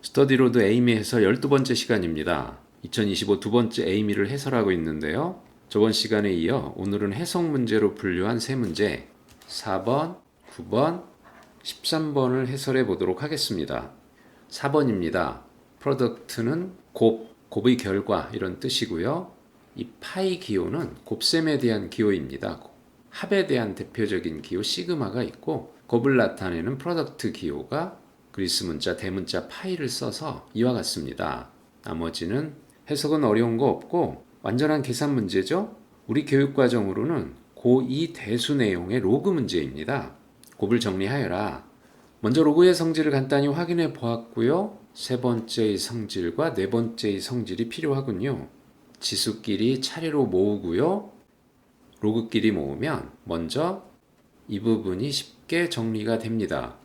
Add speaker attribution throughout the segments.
Speaker 1: 스터디로드 에이미 해설 12번째 시간입니다. 2025 두 번째 에이미를 해설하고 있는데요. 저번 시간에 이어 오늘은 해석 문제로 분류한 세 문제 4번, 9번, 13번을 해설해 보도록 하겠습니다. 4번입니다. 프로덕트는 곱의 결과 이런 뜻이고요. 이 파이 기호는 곱셈에 대한 기호입니다. 합에 대한 대표적인 기호 시그마가 있고 곱을 나타내는 프로덕트 기호가 그리스 문자 대문자 파이를 써서 이와 같습니다. 나머지는 해석은 어려운 거 없고 완전한 계산 문제죠. 우리 교육과정으로는 고2 대수 내용의 로그 문제입니다. 곱을 정리하여라. 먼저 로그의 성질을 간단히 확인해 보았고요. 세 번째의 성질과 네 번째의 성질이 필요하군요. 지수끼리 차례로 모으고요. 로그끼리 모으면 먼저 이 부분이 쉽게 정리가 됩니다.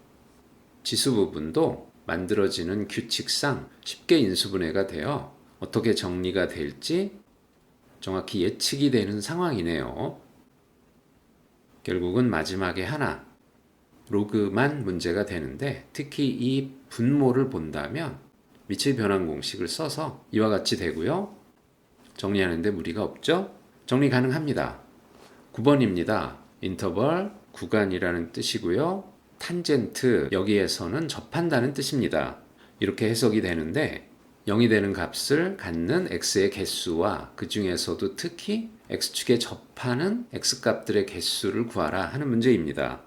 Speaker 1: 지수 부분도 만들어지는 규칙상 쉽게 인수분해가 되어 어떻게 정리가 될지 정확히 예측이 되는 상황이네요. 결국은 마지막에 하나, 로그만 문제가 되는데 특히 이 분모를 본다면 미칠 변환 공식을 써서 이와 같이 되고요. 정리하는데 무리가 없죠? 정리 가능합니다. 9번입니다. 인터벌, 구간이라는 뜻이고요. 탄젠트, 여기에서는 접한다는 뜻입니다. 이렇게 해석이 되는데 0이 되는 값을 갖는 x의 개수와 그 중에서도 특히 x축에 접하는 x값들의 개수를 구하라 하는 문제입니다.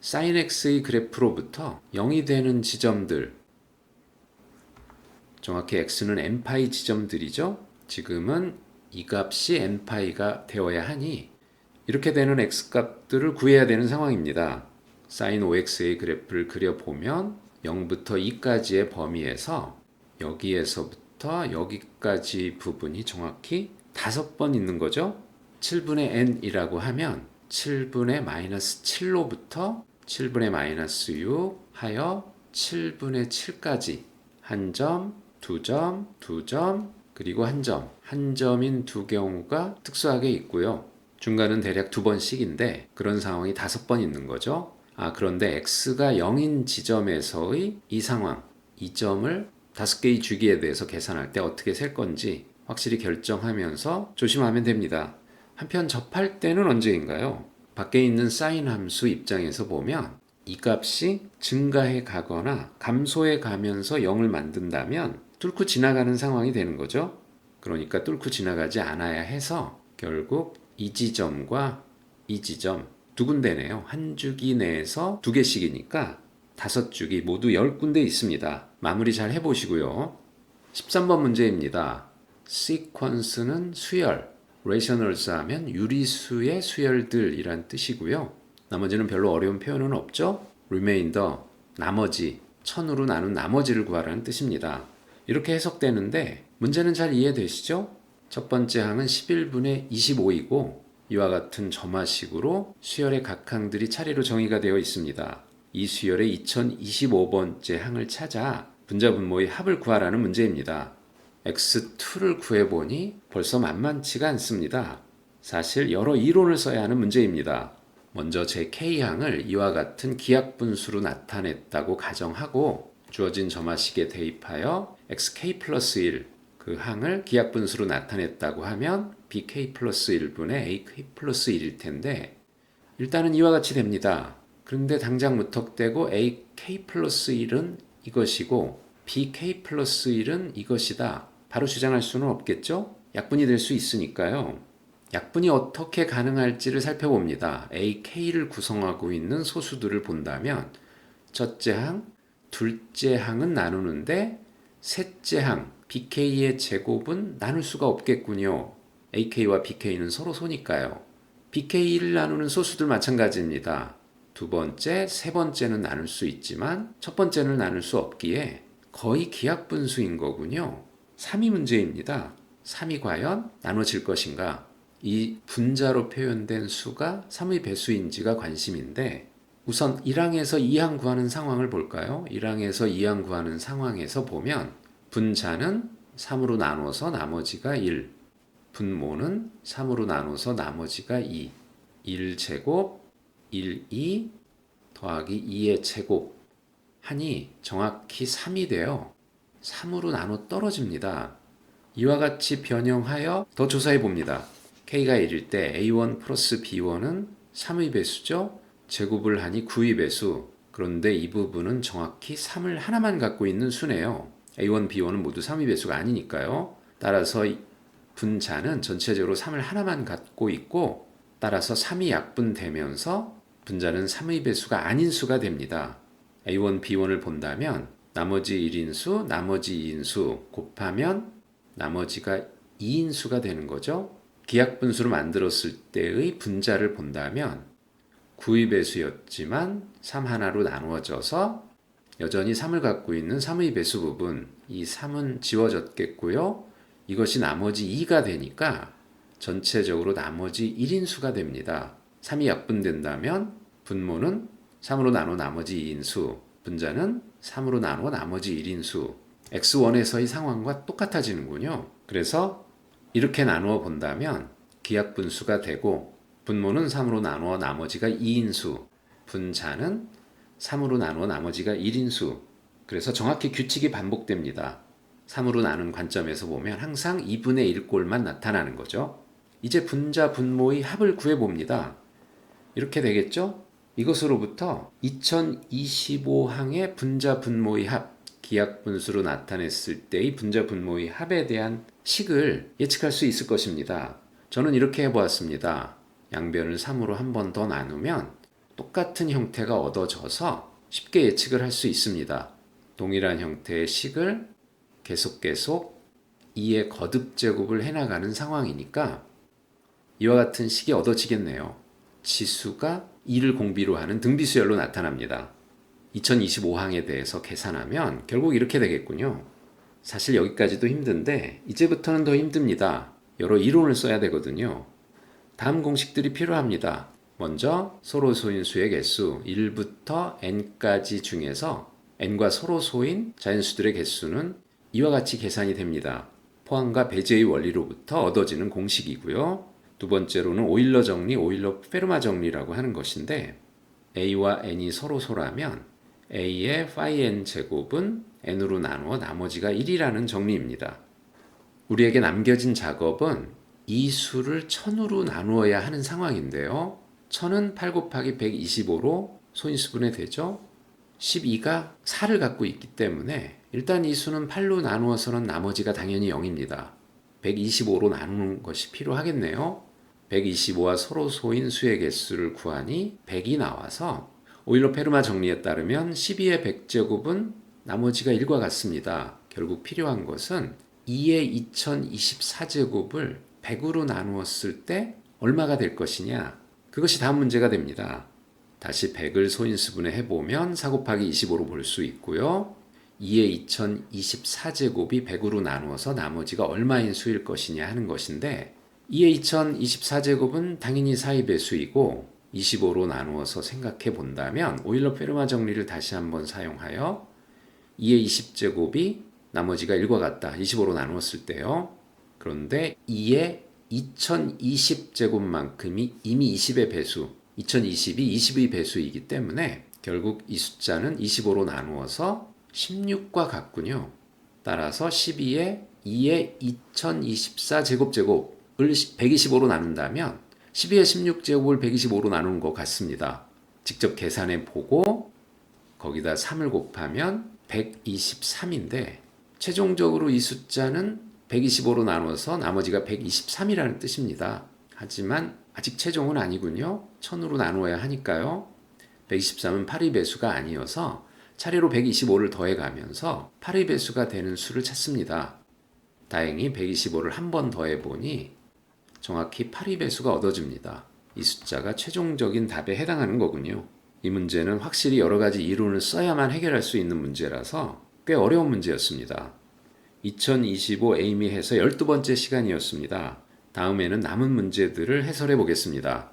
Speaker 1: sin x의 그래프로부터 0이 되는 지점들, 정확히 x는 n파이 지점들이죠. 지금은 이 값이 n파이가 되어야 하니 이렇게 되는 x값들을 구해야 되는 상황입니다. sin 5x의 그래프를 그려보면 0부터 2까지의 범위에서 여기에서부터 여기까지 부분이 정확히 5번 있는 거죠. 7분의 n이라고 하면 7분의 마이너스 7로부터 7분의 마이너스 6 하여 7분의 7까지 한 점, 두 점, 두 점, 그리고 한 점. 한 점인 두 경우가 특수하게 있고요. 중간은 대략 2번씩인데 그런 상황이 5번 있는 거죠. 그런데 x가 0인 지점에서의 이 상황, 이 점을 5개의 주기에 대해서 계산할 때 어떻게 셀 건지 확실히 결정하면서 조심하면 됩니다. 한편 접할 때는 언제인가요? 밖에 있는 사인 함수 입장에서 보면 이 값이 증가해 가거나 감소해 가면서 0을 만든다면 뚫고 지나가는 상황이 되는 거죠. 그러니까 뚫고 지나가지 않아야 해서 결국 이 지점과 이 지점 두 군데네요. 한 주기 내에서 2개씩이니까 5주기 모두 10군데 있습니다. 마무리 잘 해보시고요. 13번 문제입니다. 시퀀스는 수열, rationals 하면 유리수의 수열들이란 뜻이고요. 나머지는 별로 어려운 표현은 없죠. remainder, 나머지, 1000으로 나눈 나머지를 구하라는 뜻입니다. 이렇게 해석되는데 문제는 잘 이해되시죠? 첫 번째 항은 11분의 25이고 이와 같은 점화식으로 수열의 각 항들이 차례로 정의가 되어 있습니다. 이 수열의 2025번째 항을 찾아 분자 분모의 합을 구하라는 문제입니다. x2를 구해보니 벌써 만만치가 않습니다. 사실 여러 이론을 써야 하는 문제입니다. 먼저 제 k항을 이와 같은 기하분수로 나타냈다고 가정하고 주어진 점화식에 대입하여 xk 플러스 1, 그 항을 기하분수로 나타냈다고 하면 bk 플러스 1분의 ak 플러스 1일 텐데 일단은 이와 같이 됩니다. 그런데 당장 무턱대고 ak 플러스 1은 이것이고 bk 플러스 1은 이것이다. 바로 주장할 수는 없겠죠? 약분이 될 수 있으니까요. 약분이 어떻게 가능할지를 살펴봅니다. ak를 구성하고 있는 소수들을 본다면 첫째 항, 둘째 항은 나누는데 셋째 항, bk의 제곱은 나눌 수가 없겠군요. ak와 bk는 서로 소니까요. bk를 나누는 소수들 마찬가지입니다. 두 번째, 세 번째는 나눌 수 있지만 첫 번째는 나눌 수 없기에 거의 기하분수인 거군요. 3이 문제입니다. 3이 과연 나눠질 것인가? 이 분자로 표현된 수가 3의 배수인지가 관심인데 우선 1항에서 2항 구하는 상황을 볼까요? 1항에서 2항 구하는 상황에서 보면 분자는 3으로 나눠서 나머지가 1, 분모는 3으로 나눠서 나머지가 2, 1제곱, 1, 2 더하기 2의 제곱 하니 정확히 3이 돼요. 3으로 나눠 떨어집니다. 이와 같이 변형하여 더 조사해 봅니다. K가 1일 때 A1 플러스 B1은 3의 배수죠. 제곱을 하니 9의 배수. 그런데 이 부분은 정확히 3을 하나만 갖고 있는 수네요. A1, B1은 모두 3의 배수가 아니니까요. 따라서 분자는 전체적으로 3을 하나만 갖고 있고 따라서 3이 약분되면서 분자는 3의 배수가 아닌 수가 됩니다. A1, B1을 본다면 나머지 1인수, 나머지 2인수 곱하면 나머지가 2인수가 되는 거죠. 기하분수로 만들었을 때의 분자를 본다면 9의 배수였지만 3 하나로 나누어져서 여전히 3을 갖고 있는 3의 배수 부분, 이 3은 지워졌겠고요. 이것이 나머지 2가 되니까 전체적으로 나머지 1인수가 됩니다. 3이 약분된다면 분모는 3으로 나눠 나머지 2인수, 분자는 3으로 나눠 나머지 1인수, x1에서의 상황과 똑같아지는군요. 그래서 이렇게 나누어 본다면 기하분수가 되고 분모는 3으로 나누어 나머지가 2인수, 분자는 3으로 나누어 나머지가 1인수. 그래서 정확히 규칙이 반복됩니다. 3으로 나눈 관점에서 보면 항상 2분의 1꼴만 나타나는 거죠. 이제 분자 분모의 합을 구해봅니다. 이렇게 되겠죠? 이것으로부터 2025항의 분자 분모의 합, 기하분수로 나타냈을 때의 분자 분모의 합에 대한 식을 예측할 수 있을 것입니다. 저는 이렇게 해보았습니다. 양변을 3으로 한 번 더 나누면 똑같은 형태가 얻어져서 쉽게 예측을 할 수 있습니다. 동일한 형태의 식을 계속 2의 거듭제곱을 해나가는 상황이니까 이와 같은 식이 얻어지겠네요. 치수가 2를 공비로 하는 등비수열로 나타납니다. 2025항에 대해서 계산하면 결국 이렇게 되겠군요. 사실 여기까지도 힘든데 이제부터는 더 힘듭니다. 여러 이론을 써야 되거든요. 다음 공식들이 필요합니다. 먼저 서로 소인수의 개수 1부터 n까지 중에서 n과 서로 소인 자연수들의 개수는 이와 같이 계산이 됩니다. 포함과 배제의 원리로부터 얻어지는 공식이고요. 두 번째로는 오일러 정리, 오일러 페르마 정리라고 하는 것인데 a와 n이 서로 소라면 a의 phi n 제곱은 n으로 나누어 나머지가 1이라는 정리입니다. 우리에게 남겨진 작업은 이 수를 1000으로 나누어야 하는 상황인데요. 1000은 8 곱하기 125로 소인수분해 되죠. 12가 4를 갖고 있기 때문에 일단 이 수는 8로 나누어서는 나머지가 당연히 0입니다. 125로 나누는 것이 필요하겠네요. 125와 서로 소인 수의 개수를 구하니 100이 나와서 오일러 페르마 정리에 따르면 12의 100제곱은 나머지가 1과 같습니다. 결국 필요한 것은 2의 2024제곱을 100으로 나누었을 때 얼마가 될 것이냐? 그것이 다음 문제가 됩니다. 다시 100을 소인수분해 해보면 4 곱하기 25로 볼 수 있고요. 2의 2024제곱이 100으로 나누어서 나머지가 얼마인 수일 것이냐 하는 것인데 2의 2024제곱은 당연히 4의 배수이고 25로 나누어서 생각해 본다면 오일러 페르마 정리를 다시 한번 사용하여 2의 20제곱이 나머지가 1과 같다. 25로 나누었을 때요. 그런데 2의 2020제곱만큼이 이미 20의 배수, 2020이 20의 배수이기 때문에 결국 이 숫자는 25로 나누어서 16과 같군요. 따라서 12의 2의 2024제곱을 125로 나눈다면 12의 16제곱을 125로 나누는 것 같습니다. 직접 계산해 보고 거기다 3을 곱하면 123인데 최종적으로 이 숫자는 125로 나눠서 나머지가 123이라는 뜻입니다. 하지만 아직 최종은 아니군요. 1000으로 나누어야 하니까요. 123은 8의 배수가 아니어서 차례로 125를 더해가면서 8의 배수가 되는 수를 찾습니다. 다행히 125를 한 번 더해보니 정확히 8의 배수가 얻어집니다. 이 숫자가 최종적인 답에 해당하는 거군요. 이 문제는 확실히 여러 가지 이론을 써야만 해결할 수 있는 문제라서 꽤 어려운 문제였습니다. 2025 에이미 해서 12번째 시간이었습니다. 다음에는 남은 문제들을 해설해 보겠습니다.